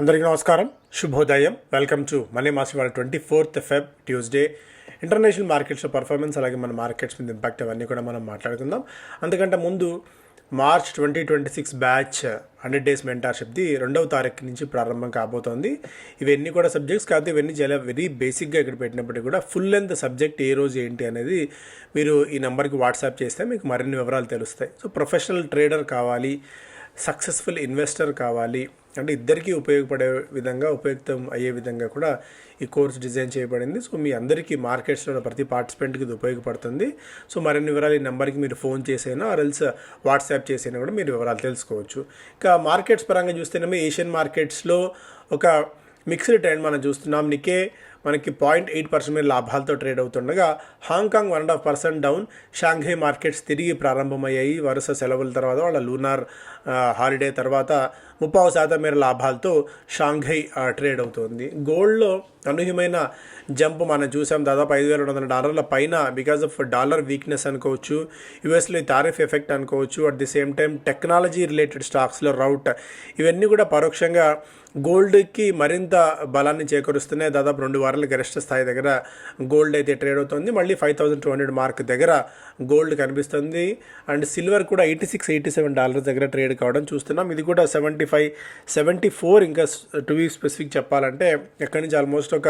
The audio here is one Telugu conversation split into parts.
అందరికీ నమస్కారం, శుభోదయం. Welcome to money master. వాళ్ళ 24th Feb ట్యూస్డే ఇంటర్నేషనల్ మార్కెట్స్లో పర్ఫార్మెన్స్, అలాగే మన మార్కెట్స్ మీద ఇంపాక్ట్ అవన్నీ కూడా మనం మాట్లాడుకుందాం. అందుకంటే ముందు మార్చ్ 2026 బ్యాచ్ 100 days మెంటార్షిప్ది 2వ తారీఖు నుంచి ప్రారంభం కాబోతోంది. ఇవన్నీ కూడా సబ్జెక్ట్స్ కాదు, ఇవన్నీ చాలా వెరీ బేసిక్గా ఇక్కడ పెట్టినప్పటికీ కూడా ఫుల్ లెంత్ సబ్జెక్ట్ ఏ రోజు ఏంటి అనేది మీరు ఈ నెంబర్కి వాట్సాప్ చేస్తే మీకు మరిన్ని వివరాలు తెలుస్తాయి. సో ప్రొఫెషనల్ ట్రేడర్ కావాలి, సక్సెస్ఫుల్ ఇన్వెస్టర్ కావాలి అంటే ఇద్దరికీ ఉపయోగపడే విధంగా, ఉపయుక్తం అయ్యే విధంగా కూడా ఈ కోర్స్ డిజైన్ చేయబడింది. సో మీ అందరికీ మార్కెట్స్లో ప్రతి పార్టిసిపెంట్కి ఇది ఉపయోగపడుతుంది. సో మరిన్ని వివరాలు ఈ నెంబర్కి మీరు ఫోన్ చేసైనా ఆర్ఎల్స్ వాట్సాప్ చేసైనా కూడా మీరు వివరాలు తెలుసుకోవచ్చు. ఇక మార్కెట్స్ పరంగా చూస్తేనేమో ఏషియన్ మార్కెట్స్లో ఒక మిక్స్డ్ ట్రెండ్ మనం చూస్తున్నాం. నికే మనకి 0.8% మీద లాభాలతో ట్రేడ్ అవుతుండగా హాంకాంగ్ 1.5% డౌన్. షాంఘై మార్కెట్స్ తిరిగి ప్రారంభమయ్యాయి వరుస సెలవుల తర్వాత, వాళ్ళ లూనార్ హాలిడే తర్వాత 30% మేర లాభాలతో షాంఘై ట్రేడ్ అవుతుంది. గోల్డ్లో అనూహ్యమైన జంప్ మనం చూసాం, దాదాపు $5,200 పైన బికాజ్ ఆఫ్ డాలర్ వీక్నెస్ అనుకోవచ్చు, యూఎస్లో టారిఫ్ ఎఫెక్ట్ అనుకోవచ్చు. At the same time technology related స్టాక్స్లో రౌట్, ఇవన్నీ కూడా పరోక్షంగా గోల్డ్కి మరింత బలాన్ని చేకూరుస్తున్నాయి. దాదాపు 2 వారాల గరిష్ట స్థాయి దగ్గర గోల్డ్ అయితే ట్రేడ్ అవుతుంది. మళ్ళీ 5,200 మార్క్ దగ్గర గోల్డ్ కనిపిస్తుంది. అండ్ సిల్వర్ కూడా $86-87 దగ్గర ట్రేడ్ కావడం చూస్తున్నాం. ఇది కూడా 75-74, ఇంకా టు బీ స్పెసిఫిక్ చెప్పాలంటే ఎక్కడి నుంచి ఆల్మోస్ట్ ఒక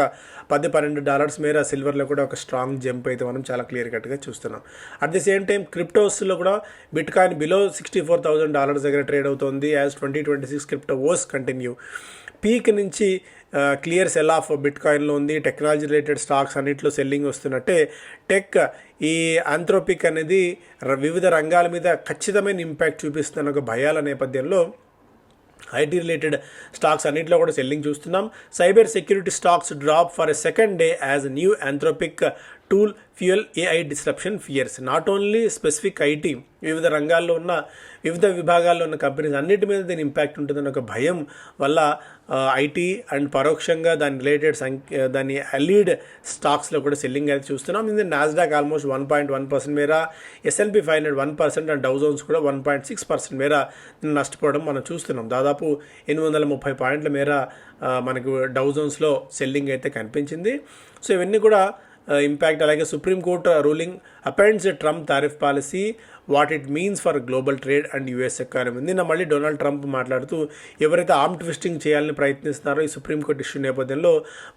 $10-12 మేర సిల్వర్లో కూడా ఒక స్ట్రాంగ్ జంప్ అయితే మనం చాలా క్లియర్ కట్గా చూస్తున్నాం. అట్ ది సేమ్ టైం క్రిప్టోస్లో కూడా బిట్ కాయిన్ బిలో $64,000 దగ్గర ట్రేడ్ అవుతుంది. యాజ్ 2026 క్రిప్టో ఓస్ కంటిన్యూ. పీక్ నుంచి క్లియర్ సెల్ ఆఫ్ బిట్ కాయిన్లో ఉంది. టెక్నాలజీ రిలేటెడ్ స్టాక్స్ అన్నింటిలో సెల్లింగ్ వస్తున్నట్టే టెక్, ఈ ఆంథ్రోపిక్ అనేది వివిధ రంగాల మీద ఖచ్చితమైన ఇంపాక్ట్ చూపిస్తున్న ఒక భయాల నేపథ్యంలో ఐటీ రిలేటెడ్ స్టాక్స్ అన్నింటిలో కూడా సెల్లింగ్ చూస్తున్నాం. Cyber security stocks drop for a second day as new Anthropic tool fuel AI disruption fears. Not only specific IT, వివిధ రంగాల్లో ఉన్న వివిధ విభాగాల్లో ఉన్న కంపెనీస్ అన్నిటి మీద దీని ఇంపాక్ట్ ఉంటుందని ఒక భయం వల్ల ఐటీ అండ్ పరోక్షంగా దాని రిలేటెడ్ దాని లీడ్ స్టాక్స్లో కూడా సెల్లింగ్ అయితే చూస్తున్నాం. ఇది నాస్డాక్ ఆల్మోస్ట్ 1.1% మేర, S&P 500 1% అండ్ డౌ జోన్స్ కూడా 1.6% మేర నష్టపోవడం మనం చూస్తున్నాం. దాదాపు 830 పాయింట్ల మేర మనకు డౌ జోన్స్లో సెల్లింగ్ అయితే కనిపించింది. సో ఇవన్నీ కూడా ఇంపాక్ట్. అలాగే supreme court ruling upends Trump tariff policy, what it means for global trade and US economy. నిన్న మళ్ళీ డొనాల్డ్ ట్రంప్ మాట్లాడుతూ ఎవరైతే ఆర్మ్ ట్విస్టింగ్ చేయాలని ప్రయత్నిస్తున్నారో ఈ సుప్రీంకోర్టు ఇష్యూ నేపథ్యంలో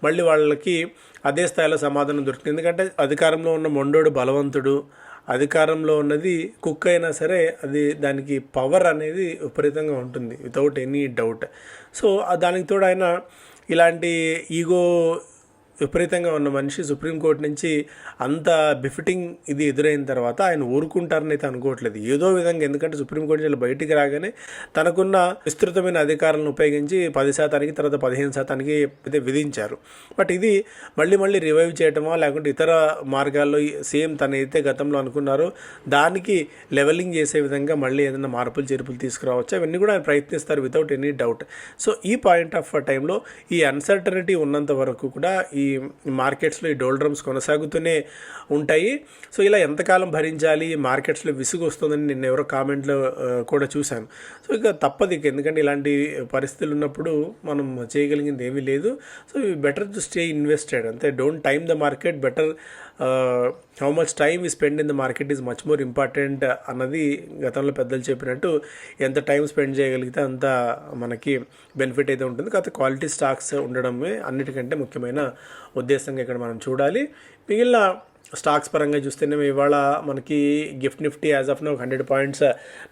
మళ్ళీ వాళ్ళకి అదే స్థాయిలో సమాధానం దొరుకుతుంది. ఎందుకంటే అధికారంలో ఉన్న మొండోడు బలవంతుడు, అధికారంలో ఉన్నది కుక్ అయినా సరే అది దానికి పవర్ అనేది విపరీతంగా ఉంటుంది వితౌట్ ఎనీ డౌట్. సో దానికి తోడు ఆయన ఇలాంటి ఈగో విపరీతంగా ఉన్న మనిషి సుప్రీంకోర్టు నుంచి అంత బిఫిటింగ్ ఇది ఎదురైన తర్వాత ఆయన ఊరుకుంటారని అయితే అనుకోవట్లేదు ఏదో విధంగా. ఎందుకంటే సుప్రీంకోర్టు నుంచి బయటికి రాగానే తనకున్న విస్తృతమైన అధికారాలను ఉపయోగించి 10% తర్వాత 15% అయితే విధించారు. బట్ ఇది మళ్ళీ రివైవ్ చేయటమో లేకుంటే ఇతర మార్గాల్లో సేమ్ తన అయితే గతంలో అనుకున్నారో దానికి లెవెలింగ్ చేసే విధంగా మళ్ళీ ఏదైనా మార్పులు చేర్పులు తీసుకురావచ్చు, అవన్నీ కూడా ఆయన ప్రయత్నిస్తారు వితౌట్ ఎనీ డౌట్. సో ఈ పాయింట్ ఆఫ్ టైంలో ఈ అన్సర్టనిటీ ఉన్నంత వరకు కూడా ఈ మార్కెట్స్లో ఈ డోల్డ్రమ్స్ కొనసాగుతూనే ఉంటాయి. సో ఇలా ఎంతకాలం భరించాలి, మార్కెట్స్లో విసుగు వస్తుందని నిన్న ఎవరో కామెంట్లో కూడా చూశాను. సో ఇక తప్పదు, ఎందుకంటే ఇలాంటి పరిస్థితులు ఉన్నప్పుడు మనం చేయగలిగింది ఏమీ లేదు. So better to stay invested అంతే. Don't time the market, better how much time we spend in the market is much more important అన్నది గతంలో పెద్దలు చెప్పినట్టు. ఎంత టైం స్పెండ్ చేయగలిగితే అంత మనకి బెనిఫిట్ అయితే ఉంటుంది. కాకపోతే క్వాలిటీ స్టాక్స్ ఉండడమే అన్నిటికంటే ముఖ్యమైన ఉద్దేశంగా ఇక్కడ మనం చూడాలి. మిగిలిన స్టాక్స్ పరంగా చూస్తేనే ఇవాళ మనకి gift Nifty as of now 100 points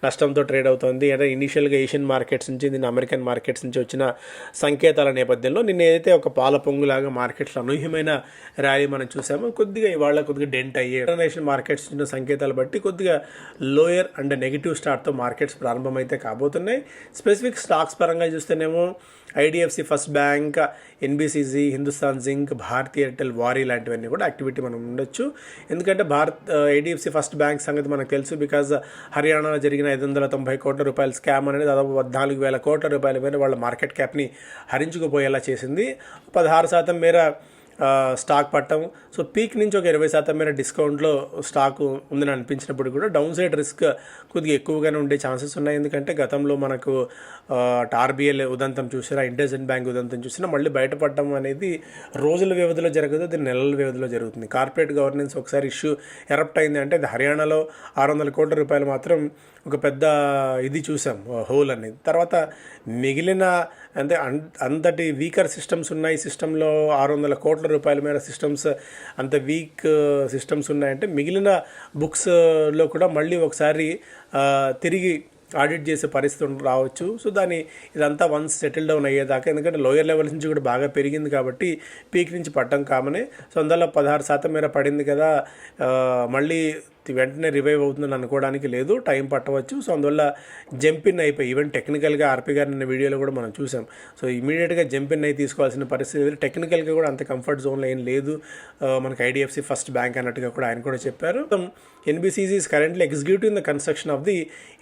నష్టంతో ట్రేడ్ అవుతుంది. అంటే ఇనీషియల్గా ఏషియన్ మార్కెట్స్ నుంచి, దీని అమెరికన్ మార్కెట్స్ నుంచి వచ్చిన సంకేతాల నేపథ్యంలో నిన్న ఏదైతే ఒక పాల పొంగులాగా మార్కెట్స్లో అనూహ్యమైన ర్యాలీ మనం చూసామో ఇవాళ కొద్దిగా డెంట్ అయ్యే ఇంటర్నేషనల్ మార్కెట్స్ ఉన్న సంకేతాలు బట్టి కొద్దిగా లోయర్ అండ్ నెగిటివ్ స్టార్ట్తో మార్కెట్స్ ప్రారంభమైతే కాబోతున్నాయి. స్పెసిఫిక్ స్టాక్స్ పరంగా చూస్తేనేమో IDFC first bank, NBCC, Hindustan zinc, Bharti Airtel, Waaree లాంటివన్నీ కూడా యాక్టివిటీ మనం ఉండొచ్చు. ఎందుకంటే ఐడిఎఫ్సి ఫస్ట్ బ్యాంక్ సంగతి మనకు తెలుసు. బికాజ్ హర్యానాలో జరిగిన 590 కోట్ల రూపాయల స్కామ్ అనేది దాదాపు 14,000 కోట్ల రూపాయల మేర వాళ్ళ మార్కెట్ క్యాప్ని హరించుకుపోయేలా చేసింది. 16% మేర స్టాక్ పట్టడం. సో పీక్ నుంచి ఒక 20% మేర డిస్కౌంట్లో స్టాక్ ఉందని అనిపించినప్పుడు కూడా డౌన్ సైడ్ రిస్క్ కొద్దిగా ఎక్కువగానే ఉండే ఛాన్సెస్ ఉన్నాయి. ఎందుకంటే గతంలో మనకు ఆర్బీఐ ఉదంతం చూసినా, ఇండస్ఇండ్ బ్యాంక్ ఉదంతం చూసినా మళ్ళీ బయటపడడం అనేది రోజుల వ్యవధిలో జరగదు, అది నెలల వ్యవధిలో జరుగుతుంది. కార్పొరేట్ గవర్నెన్స్ ఒకసారి ఇష్యూ ఎరప్ట్ అయింది అంటే అది హర్యానాలో 600 కోట్ల రూపాయలు మాత్రం ఒక పెద్ద ఇది చూసాం, హోల్ అనేది. తర్వాత మిగిలిన అంటే అంతటి వీకర్ సిస్టమ్స్ ఉన్నాయి, సిస్టంలో 600 కోట్ల రూపాయల మేర సిస్టమ్స్ అంత వీక్ సిస్టమ్స్ ఉన్నాయంటే మిగిలిన బుక్స్లో కూడా మళ్ళీ ఒకసారి తిరిగి ఆడిట్ చేసే పరిస్థితి రావచ్చు. సో ఇదంతా వన్స్ సెటిల్ డౌన్ అయ్యేదాకా, ఎందుకంటే లోయర్ లెవెల్స్ నుంచి కూడా బాగా పెరిగింది కాబట్టి పీక్ నుంచి పట్టడం కామనే. సో అందులో 16% మేర పడింది కదా, మళ్ళీ వెంటనే రివైవ్ అవుతుందని అనుకోవడానికి లేదు, టైం పట్టవచ్చు. సో అందువల్ల జంపిన్ అయిపోయి ఈవెన్ టెక్నికల్గా ఆర్పీ గారి నిన్న వీడియోలో కూడా మనం చూసాం. సో ఇమీడియట్గా జంపిన్ అయి తీసుకోవాల్సిన పరిస్థితి లేదు. టెక్నికల్గా కూడా అంత కంఫర్ట్ జోన్లో ఏం లేదు మనకి. ఐడిఎఫ్సి ఫస్ట్ బ్యాంక్ అన్నట్టుగా కూడా ఆయన కూడా చెప్పారు. NBCC is currently executive in the construction of the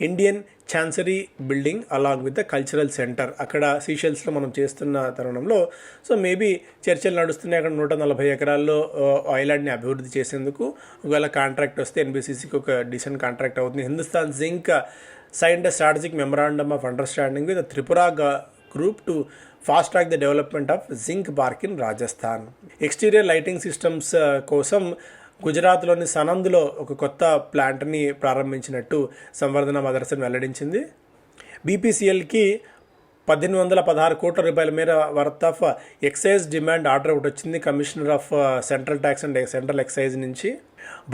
Indian chancery building along with the cultural centre. అక్కడ సీషెల్స్లో మనం చేస్తున్న తరుణంలో సో మేబీ చర్చలు నడుస్తున్నాయి. అక్కడ 140 ఎకరాల్లో ఐలాండ్ని అభివృద్ధి చేసేందుకు ఒకవేళ కాంట్రాక్ట్ వస్తే ఎన్బిసిసికి ఒక డిసెంట్ కాంట్రాక్ట్ అవుతుంది. Hindustan zinc signed a strategic memorandum of understanding with Tripura group two fast track the development of zinc park in Rajasthan. Exterior lighting systems కోసం గుజరాత్లోని సనంద్లో ఒక కొత్త ప్లాంట్ని ప్రారంభించినట్టు సంవర్ధన మదర్సన్ వెల్లడించింది. బీపీసీఎల్కి 1816 కోట్ల రూపాయల మేర worth of excise demand order ఒకటి వచ్చింది commissioner of central tax and central excise నుంచి.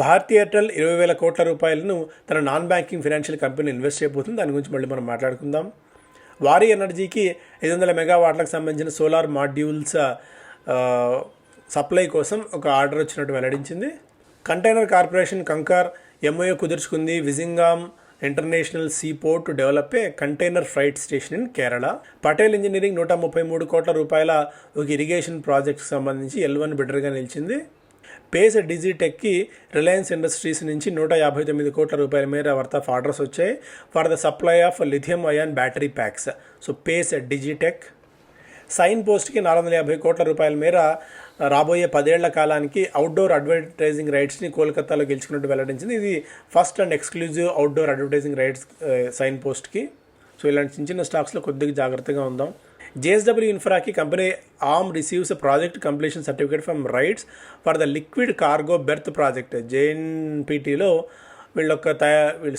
భారతీ ఎయిర్టెల్ 20,000 కోట్ల రూపాయలను తన non banking financial company invest చేయబోతుంది. దాని గురించి మళ్ళీ మనం మాట్లాడుకుందాం. వారీ ఎనర్జీకి 500 మెగావాట్లకు సంబంధించిన సోలార్ మాడ్యూల్స్ సప్లై కోసం ఒక ఆర్డర్ వచ్చినట్టు వెల్లడించింది. కంటైనర్ కార్పొరేషన్ కంకార్ ఎంఓయూ కుదుర్చుకుంది Vizhinjam international sea port to develop a container freight station in Kerala. Patel engineering 133 కోట్ల రూపాయల ఒక ఇరిగేషన్ ప్రాజెక్ట్కి సంబంధించి L1 బిడ్డర్గా నిలిచింది. పేస్ డిజిటెక్కి రిలయన్స్ ఇండస్ట్రీస్ నుంచి 159 కోట్ల రూపాయల మేర వర్త్ ఆఫ్ ఆర్డర్స్ వచ్చాయి for the supply of lithium ion battery packs. So Pace Digitek. సైన్ పోస్ట్కి 450 కోట్ల రూపాయల మేర రాబోయే 10 ఏళ్ల కాలానికి అవుట్డోర్ అడ్వర్టైజింగ్ రైట్స్ని కోల్కతాలో గెలుచుకున్నట్టు వెల్లడించింది. ఇది first and exclusive outdoor advertising rights sign పోస్ట్కి. సో ఇలాంటి చిన్న చిన్న స్టాక్స్లో కొద్దిగా జాగ్రత్తగా ఉందాం. జేఎస్డబ్ల్యూ ఇన్ఫ్రాకి company arm receives project completion certificate from RITES for the liquid cargo berth project. జేఎన్పీటీలో వీళ్ళు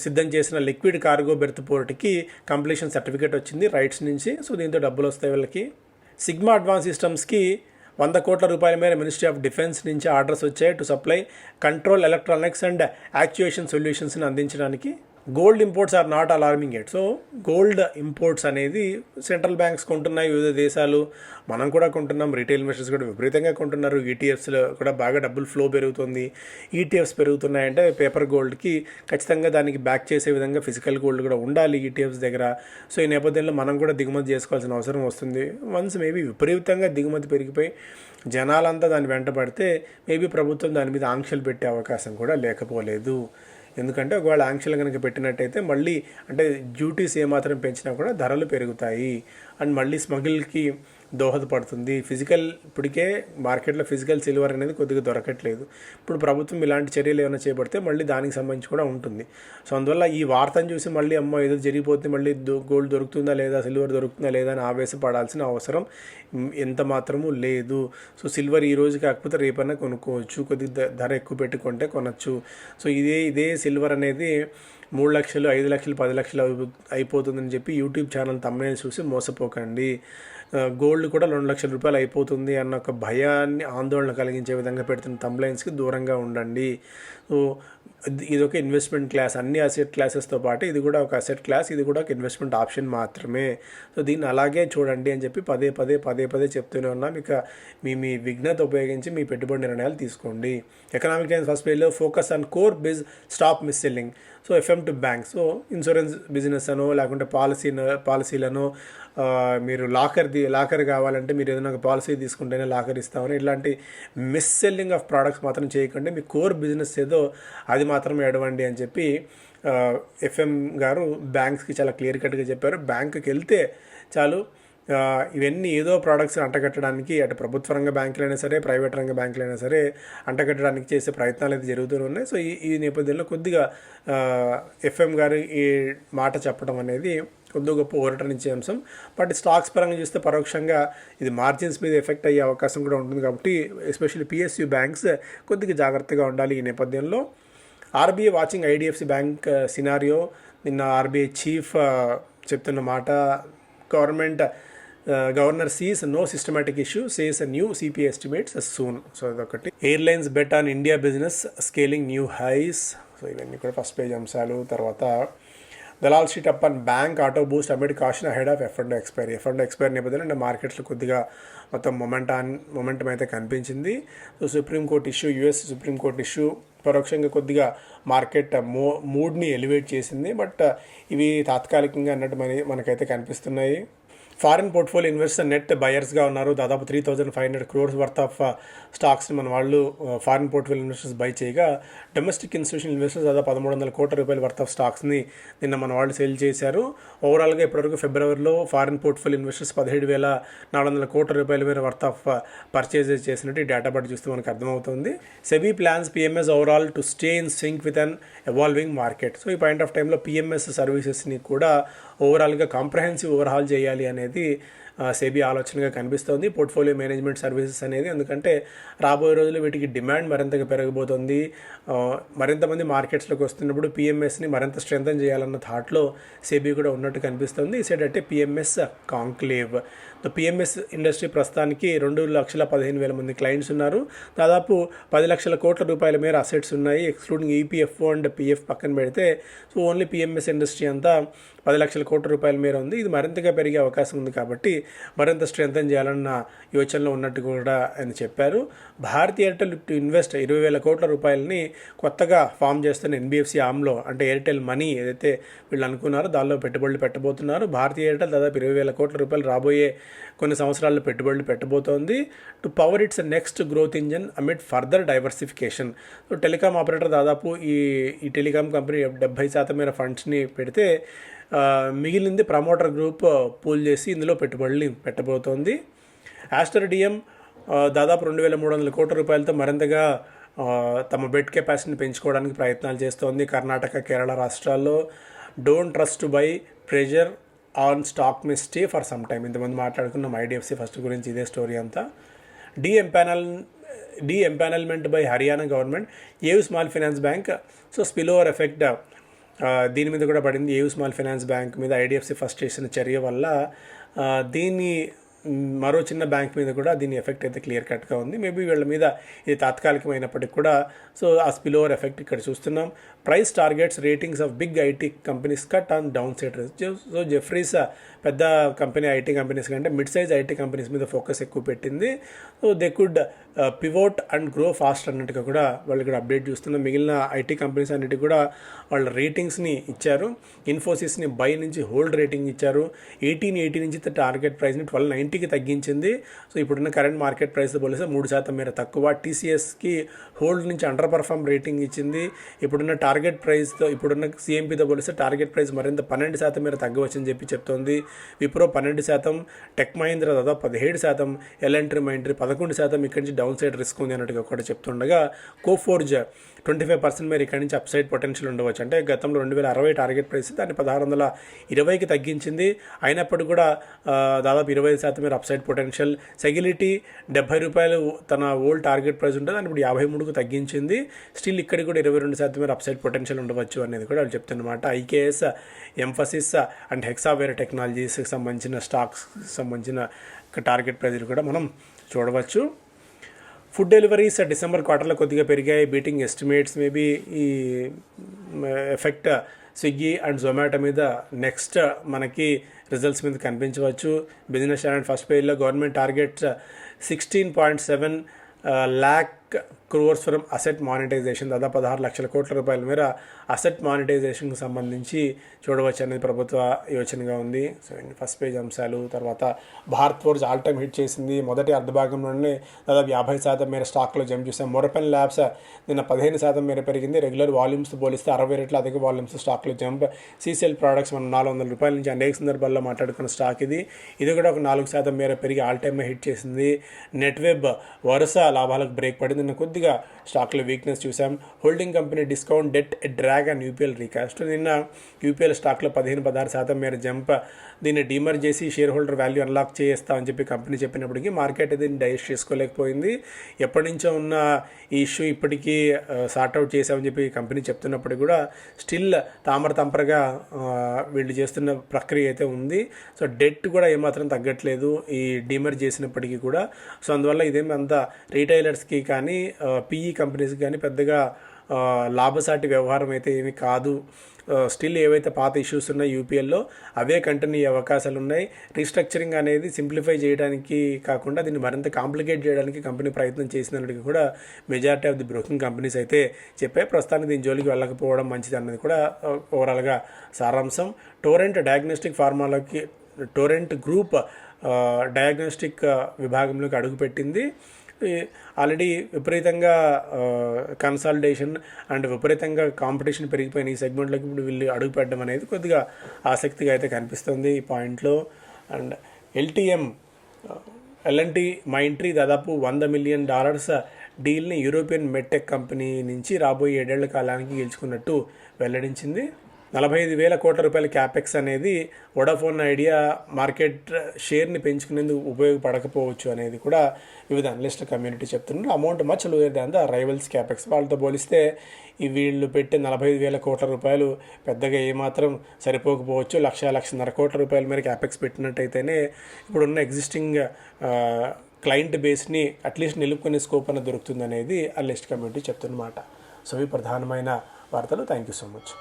సిద్ధం చేసిన లిక్విడ్ కార్గో బెర్త్ పోర్ట్కి కంప్లీషన్ సర్టిఫికేట్ వచ్చింది రైట్స్ నుంచి. సో దీంతో డబ్బులు వస్తాయి వీళ్ళకి. సిగ్మా అడ్వాన్స్ సిస్టమ్స్కి 100 కోట్ల రూపాయల మేర మినిస్ట్రీ ఆఫ్ డిఫెన్స్ నుంచి ఆర్డర్స్ వచ్చాయి to supply control electronics and actuation సొల్యూషన్స్ని అందించడానికి. Gold imports are not alarming at. So gold imports అనేది సెంట్రల్ బ్యాంక్స్ కొంటున్నాయి, వివిధ దేశాలు, మనం కూడా కొంటున్నాం, రీటైల్ ఇన్వెస్టర్స్ కూడా విపరీతంగా కొంటున్నారు. ఈటీఎఫ్స్లో కూడా బాగా డబ్బులు ఫ్లో పెరుగుతుంది. ఈటీఎఫ్స్ పెరుగుతున్నాయంటే పేపర్ గోల్డ్కి ఖచ్చితంగా దానికి బ్యాక్ చేసే విధంగా ఫిజికల్ గోల్డ్ కూడా ఉండాలి ఈటీఎఫ్స్ దగ్గర. సో ఈ నేపథ్యంలో మనం కూడా దిగుమతి చేసుకోవాల్సిన అవసరం వస్తుంది. వన్స్ మేబీ విపరీతంగా దిగుమతి పెరిగిపోయి జనాలంతా దాన్ని వెంట పడితే మేబీ ప్రభుత్వం దాని మీద ఆంక్షలు పెట్టే అవకాశం కూడా లేకపోలేదు. ఎందుకంటే ఒకవేళ ఆంక్షలు కనుక పెట్టినట్టయితే మళ్ళీ అంటే డ్యూటీస్ ఏమాత్రం పెంచినా కూడా ధరలు పెరుగుతాయి అండ్ మళ్ళీ స్మగిల్కి దోహదపడుతుంది. ఇప్పటికే మార్కెట్లో ఫిజికల్ సిల్వర్ అనేది కొద్దిగా దొరకట్లేదు. ఇప్పుడు ప్రభుత్వం ఇలాంటి చర్యలు ఏమైనా చేపడితే మళ్ళీ దానికి సంబంధించి కూడా ఉంటుంది. సో అందువల్ల ఈ వార్తను చూసి మళ్ళీ అమ్మో ఏదో జరిగిపోతే మళ్ళీ గోల్డ్ దొరుకుతుందా లేదా, సిల్వర్ దొరుకుతుందా లేదా అని ఆవేశపడాల్సిన అవసరం ఎంత మాత్రమూ లేదు. సో సిల్వర్ ఈ రోజు కాకపోతే రేపైనా కొనుక్కోవచ్చు, కొద్దిగా ధర ఎక్కువ పెట్టుకుంటే కొనచ్చు. సో ఇదే సిల్వర్ అనేది 3 లక్షలు, 5 లక్షలు, 10 లక్షలు అయిపోతుందని చెప్పి యూట్యూబ్ ఛానల్ తమ్మునేలు చూసి మోసపోకండి. గోల్డ్ కూడా 2 లక్షల రూపాయలు అయిపోతుంది అన్న ఒక భయాన్ని, ఆందోళన కలిగించే విధంగా పెడుతున్న తంబ్లైన్స్కి దూరంగా ఉండండి. సో ఇదొక ఇన్వెస్ట్మెంట్ క్లాస్, అన్ని అసెట్ క్లాసెస్తో పాటు ఇది కూడా ఒక అసెట్ క్లాస్, ఇది కూడా ఒక ఇన్వెస్ట్మెంట్ ఆప్షన్ మాత్రమే. సో దీన్ని అలాగే చూడండి అని చెప్పి పదే చెప్తూనే ఉన్నాం. ఇక మీ విజ్ఞత ఉపయోగించి మీ పెట్టుబడి నిర్ణయాలు తీసుకోండి. ఎకనామిక్ టైమ్స్ ఫస్ట్ పేజ్లో focus on core stop miss selling. So FM to bank. So insurance business అనో లేకుంటే పాలసీలను మీరు లాకర్ కావాలంటే మీరు ఏదైనా ఒక పాలసీ తీసుకుంటేనే లాకర్ ఇస్తామని ఇలాంటి మిస్ సెల్లింగ్ ఆఫ్ ప్రోడక్ట్స్ మాత్రం చేయకండి. మీ కోర్ బిజినెస్ ఏదో అది మాత్రం ఎడవండి అని చెప్పి ఎఫ్ఎం గారు బ్యాంక్స్కి చాలా క్లియర్ కట్గా చెప్పారు. బ్యాంకుకి వెళ్తే చాలు, ఇవన్నీ ఏదో ప్రోడక్ట్స్ అంటగట్టడానికి అటు ప్రభుత్వ రంగ బ్యాంకులైనా సరే ప్రైవేట్ రంగ బ్యాంకులైనా సరే అంటగట్టడానికి చేసే ప్రయత్నాలు అయితే జరుగుతూనే ఉన్నాయి. సో ఈ నేపథ్యంలో కొద్దిగా ఎఫ్ఎం గారు ఈ మాట చెప్పడం అనేది కొద్దిగా గొప్ప ఊరటనిచ్చే అంశం. బట్ స్టాక్స్ పరంగా చూస్తే పరోక్షంగా ఇది మార్జిన్స్ మీద ఎఫెక్ట్ అయ్యే అవకాశం కూడా ఉంటుంది. కాబట్టి ఎస్పెషల్లీ పిఎస్యూ బ్యాంక్స్ కొద్దిగా జాగ్రత్తగా ఉండాలి ఈ నేపథ్యంలో. RBI watching IDFC bank scenario. నిన్న ఆర్బీఐ చీఫ్ చెప్తున్న మాట, governor sees no systematic issue, says new CPI estimates soon. So అదొకటి. Airlines bet on India business scaling new highs. So ఇవన్నీ కూడా ఫస్ట్ పేజ్ అంశాలు. తర్వాత Dalal street up and bank auto boost amid caution ahead of F and expiry నేపథ్యంలో అంటే మార్కెట్స్లో కొద్దిగా మొత్తం మొమెంటం అయితే కనిపించింది. సో యుఎస్ సుప్రీంకోర్టు ఇష్యూ పరోక్షంగా కొద్దిగా మార్కెట్ మూడ్ని ఎలివేట్ చేసింది. బట్ ఇవి తాత్కాలికంగా అన్నట్టు మనకైతే కనిపిస్తున్నాయి. ఫారిన్ పోర్ట్ఫోలియో ఇన్వెస్టర్ నెట్ బయర్స్గా ఉన్నారు. దాదాపు 3,500 crores వర్త్ ఆఫ్ స్టాక్స్ని మన వాళ్ళు ఫారిన్ పోర్ట్ఫోలియో ఇన్వెస్టర్స్ బై చేయగా, డొమెస్టిక్ ఇన్స్టిట్యూషనల్ ఇన్వెస్టర్స్ దాదాపు 1,300 కోట్ల రూపాయల వర్త్ ఆఫ్ స్టాక్స్ని నిన్న మన వాళ్ళు సేల్ చేశారు. ఓవరాల్గా ఇప్పటివరకు ఫిబ్రవరిలో ఫారిన్ పోర్ట్ఫోలియో ఇన్వెస్టర్స్ 17,400 కోట్ల రూపాయల మేర వర్త్ ఆఫ్ పర్చేజెస్ చేసినట్టు ఈ డేటా బట్టి చూస్తే మనకు అర్థమవుతుంది. SEBI plans PMS overall to stay in sync with an evolving market. So ఈ పాయింట్ ఆఫ్ టైంలో పిఎంఎస్ సర్వీసెస్ని కూడా ఓవరాల్గా కాంప్రహెన్సివ్ ఓవర్హాల్ చేయాలి అనేది సెబీ ఆలోచనగా కనిపిస్తోంది. పోర్ట్ఫోలియో మేనేజ్మెంట్ సర్వీసెస్ అనేది, ఎందుకంటే రాబోయే రోజుల్లో వీటికి డిమాండ్ మరింతగా పెరగబోతోంది. మరింతమంది మార్కెట్స్లోకి వస్తున్నప్పుడు పిఎంఎస్ని మరింత స్ట్రెంథన్ చేయాలన్న థాట్లో సెబీ కూడా ఉన్నట్టు కనిపిస్తుంది. ఈ సైడ్ అంటే పిఎంఎస్ కాంక్లేవ్. పిఎంఎస్ ఇండస్ట్రీ ప్రస్తుతానికి 2,15,000 మంది క్లయింట్స్ ఉన్నారు. దాదాపు 10 లక్షల కోట్ల రూపాయల మేర అసెట్స్ ఉన్నాయి. ఎక్స్క్లూడింగ్ ఈపీఎఫ్ఓ అండ్ పిఎఫ్ పక్కన పెడితే సో ఓన్లీ పిఎంఎస్ ఇండస్ట్రీ అంతా 10 లక్షల కోట్ల రూపాయల మేర ఉంది. ఇది మరింతగా పెరిగే అవకాశం ఉంది కాబట్టి మరింత స్ట్రెంథన్ చేయాలన్న యోచనలో ఉన్నట్టు కూడా ఆయన చెప్పారు. భారతీ ఎయిర్టెల్ టు ఇన్వెస్ట్ 20,000 కోట్ల రూపాయలని కొత్తగా ఫామ్ చేస్తున్న ఎన్బిఎఫ్సి ఆమ్లో అంటే ఎయిర్టెల్ మనీ ఏదైతే వీళ్ళు అనుకున్నారో దానిలో పెట్టుబడులు పెట్టబోతున్నారు. భారతీ ఎయిర్టెల్ దాదాపు 20,000 కోట్ల రూపాయలు రాబోయే కొన్ని సంవత్సరాల్లో పెట్టుబడులు పెట్టబోతోంది. To power its next growth engine amid further diversification. So telecom operator దాదాపు ఈ టెలికాం కంపెనీ 70% మేర ఫండ్స్ని పెడితే మిగిలింది ప్రమోటర్ గ్రూప్ పూల్ చేసి ఇందులో పెట్టుబడులు పెట్టబోతోంది. ఆస్టర్ డిఎం దాదాపు 2,300 కోట్ల రూపాయలతో మరింతగా తమ బెడ్ కెపాసిటీని పెంచుకోవడానికి ప్రయత్నాలు చేస్తోంది. కర్ణాటక, కేరళ రాష్ట్రాల్లో don't trust to buy, pressure on stock may stay for some time. ఇంతమంది మాట్లాడుకున్నాం ఐడిఎఫ్సి ఫస్ట్ గురించి, ఇదే స్టోరీ అంతా. De empanelment by Haryana government AU small finance bank. So spill over effect దీని మీద కూడా పడింది. ఏవ్ స్మాల్ ఫైనాన్స్ బ్యాంక్ మీద ఐడిఎఫ్సి ఫస్ట్ చేసిన చర్య వల్ల దీన్ని మరో చిన్న బ్యాంక్ మీద కూడా దీని ఎఫెక్ట్ అయితే క్లియర్ కట్గా ఉంది. మేబీ వీళ్ళ మీద ఇది తాత్కాలికమైనప్పటికీ కూడా సో ఆ స్పిల్ ఓవర్ ఎఫెక్ట్ ఇక్కడ చూస్తున్నాం. Price targets ratings of big IT companies cut on downside risk. So Jefferies పెద్ద కంపెనీ ఐటీ కంపెనీస్ కంటే మిడ్ సైజ్ ఐటీ కంపెనీస్ మీద ఫోకస్ ఎక్కువ పెట్టింది. So they could pivot and grow fast అన్నట్టుగా కూడా వాళ్ళు ఇక్కడ అప్డేట్ చూస్తున్నాం. మిగిలిన ఐటీ కంపెనీస్ అన్నిటికీ కూడా వాళ్ళ రేటింగ్స్ని ఇచ్చారు. ఇన్ఫోసిస్ని బై నుంచి హోల్డ్ రేటింగ్ ఇచ్చారు. 1880 నుంచి టార్గెట్ ప్రైస్ని 1290కి తగ్గించింది. సో ఇప్పుడున్న కరెంట్ మార్కెట్ ప్రైస్తో పోలిస్తే 3% మేర తక్కువ. టీసీఎస్కి హోల్డ్ నుంచి అండర్ పర్ఫార్మ్ రేటింగ్ ఇచ్చింది. ఇప్పుడున్న టార్గెట్ ప్రైస్తో ఇప్పుడున్న సిఎంపీతో పోలిస్తే టార్గెట్ ప్రైస్ మరింత 12% మేర తగ్గవచ్చని చెప్తోంది. విప్రో 12%, టెక్ మహీంద్రా దాదాపు 17%, ఎల్ఎన్టీ మైంట్రీ 11% ఇక్కడి నుంచి డౌన్ సైడ్ రిస్క్ ఉంది అన్నట్టుగా కూడా చెప్తుండగా, కోఫోర్జ్ 25% మేర ఇక్కడి నుంచి అప్ సైడ్ పొటెన్షియల్ ఉండవచ్చు. అంటే గతంలో 2060 టార్గెట్ ప్రైస్ దాన్ని 1620కి తగ్గించింది. అయినప్పటికీ కూడా దాదాపు 25% మేర అప్ సైడ్ పొటెన్షియల్. సెగిలిటీ 70 రూపాయలు తన ఓల్డ్ టార్గెట్ ప్రైస్ ఉంటుంది, దాన్ని ఇప్పుడు 53కు తగ్గించింది. స్టిల్ ఇక్కడికి కూడా 22% మేర అప్ సైడ్ పొటెన్షియల్ ఉండవచ్చు అనేది కూడా వాళ్ళు చెప్తున్నమాట. ఐకేఎస్, ఎంఫసిస్ అండ్ హెక్సావేర్ టెక్నాలజీస్కి సంబంధించిన స్టాక్స్ సంబంధించిన టార్గెట్ ప్రైజులు కూడా మనం చూడవచ్చు. ఫుడ్ డెలివరీస్ డిసెంబర్ క్వార్టర్లో కొద్దిగా పెరిగాయి, బీటింగ్ ఎస్టిమేట్స్. మేబీ ఈ ఎఫెక్ట్ స్విగ్గీ అండ్ జొమాటో మీద నెక్స్ట్ మనకి రిజల్ట్స్ మీద కనిపించవచ్చు. బిజినెస్ అండ్ ఫస్ట్ పేజ్లో government targets 16.7 lakh crores from asset monetisation, దాదాపు 16 లక్షల కోట్ల రూపాయల మేర అసెట్ మానిటైజేషన్కి సంబంధించి చూడవచ్చు అనేది ప్రభుత్వ యోచనగా ఉంది. సో ఫస్ట్ పేజ్ అంశాలు. తర్వాత Bharat forge all time hit చేసింది. మొదటి అర్ధభాగంలోనే దాదాపు 50% మేర స్టాక్లో జంప్ చూసాం. మొరపెన్ ల్యాబ్స్ నిన్న 15% మేర పెరిగింది. రెగ్యులర్ వాల్యూమ్స్ పోలిస్తే 60 రెట్లు అధిక వాల్యూమ్స్ స్టాక్లో జంప్. సీసీఎల్ ప్రోడక్ట్స్ మనం 400 రూపాయల నుంచి అనేక సందర్భాల్లో మాట్లాడుకున్న స్టాక్ ఇది కూడా ఒక 4% మేర పెరిగి ఆల్ టైమ్ హిట్ చేసింది. నెట్వెబ్ వరుస లాభాలకు బ్రేక్ పడింది. నిన్న కొద్దిగా స్టాక్లో వీక్నెస్ చూసాం. Holding company discount debt drag and UPL recast. నిన్న యూపీఎల్ స్టాక్లో 15-16% మేర జంప్. దీన్ని డీమర్ చేసి షేర్ హోల్డర్ వాల్యూ అన్లాక్ చేస్తామని చెప్పి కంపెనీ చెప్పినప్పటికీ మార్కెట్ దీన్ని డైజెస్ట్ చేసుకోలేకపోయింది. ఎప్పటి నుంచో ఉన్న ఈ ఇష్యూ ఇప్పటికీ సార్ట్అవుట్ చేసామని చెప్పి కంపెనీ చెప్తున్నప్పటికీ కూడా స్టిల్ తామరతంపరగా వీళ్ళు చేస్తున్న ప్రక్రియ అయితే ఉంది. సో డెట్ కూడా ఏమాత్రం తగ్గట్లేదు ఈ డీమర్ చేసినప్పటికీ కూడా. సో అందువల్ల ఇదేమి అంత రీటైలర్స్కి కానీ పీఈ కంపెనీస్కి కానీ పెద్దగా లాభసాటి వ్యవహారం అయితే ఏమీ కాదు. స్టిల్ ఏవైతే పాత ఇష్యూస్ ఉన్నాయి యూపీఎల్లో అవే కంటిన్యూ అయ్యే అవకాశాలు ఉన్నాయి. రీస్ట్రక్చరింగ్ అనేది సింప్లిఫై చేయడానికి కాకుండా దీన్ని మరింత కాంప్లికేట్ చేయడానికి కంపెనీ ప్రయత్నం చేసినప్పటికీ కూడా majority of the broking companies అయితే చెప్పాయి. ప్రస్తుతానికి దీని జోలికి వెళ్ళకపోవడం మంచిది అన్నది కూడా ఓవరాల్గా సారాంశం. టోరెంట్ గ్రూప్ డయాగ్నోస్టిక్ విభాగంలోకి అడుగుపెట్టింది. ఆల్రెడీ విపరీతంగా కన్సాలిడేషన్ అండ్ విపరీతంగా కాంపిటీషన్ పెరిగిపోయిన ఈ సెగ్మెంట్లోకి ఇప్పుడు వీళ్ళు అడుగుపెట్టడం అనేది కొద్దిగా ఆసక్తిగా అయితే కనిపిస్తుంది ఈ పాయింట్లో. అండ్ ఎల్ఎన్టీ మైంట్రీ దాదాపు $100 మిలియన్ డీల్ని యూరోపియన్ మెడ్టెక్ కంపెనీ నుంచి రాబోయే 7 ఏళ్ల కాలానికి గెలుచుకున్నట్టు వెల్లడించింది. 45,000 కోట్ల రూపాయల క్యాపెక్స్ అనేది వోడాఫోన్ ఐడియా మార్కెట్ షేర్ని పెంచుకునేందుకు ఉపయోగపడకపోవచ్చు అనేది కూడా వివిధ అనలిస్టుల కమ్యూనిటీ చెప్తున్నారు. Amount much lower than the rivals capex. వాళ్ళతో పోలిస్తే వీళ్ళు పెట్టే 45,000 కోట్ల రూపాయలు పెద్దగా ఏమాత్రం సరిపోకపోవచ్చు. 1,00,000-1,50,000 కోట్ల రూపాయల మేర క్యాపెక్స్ పెట్టినట్టయితేనే ఇప్పుడున్న ఎగ్జిస్టింగ్ క్లయింట్ బేస్ని అట్లీస్ట్ నిలుపుకునే స్కోప్ అనేది దొరుకుతుంది అనేది అనలిస్ట్ కమ్యూనిటీ చెప్తున్నమాట. సో ఇవి ప్రధానమైన వార్తలు. Thank you so much.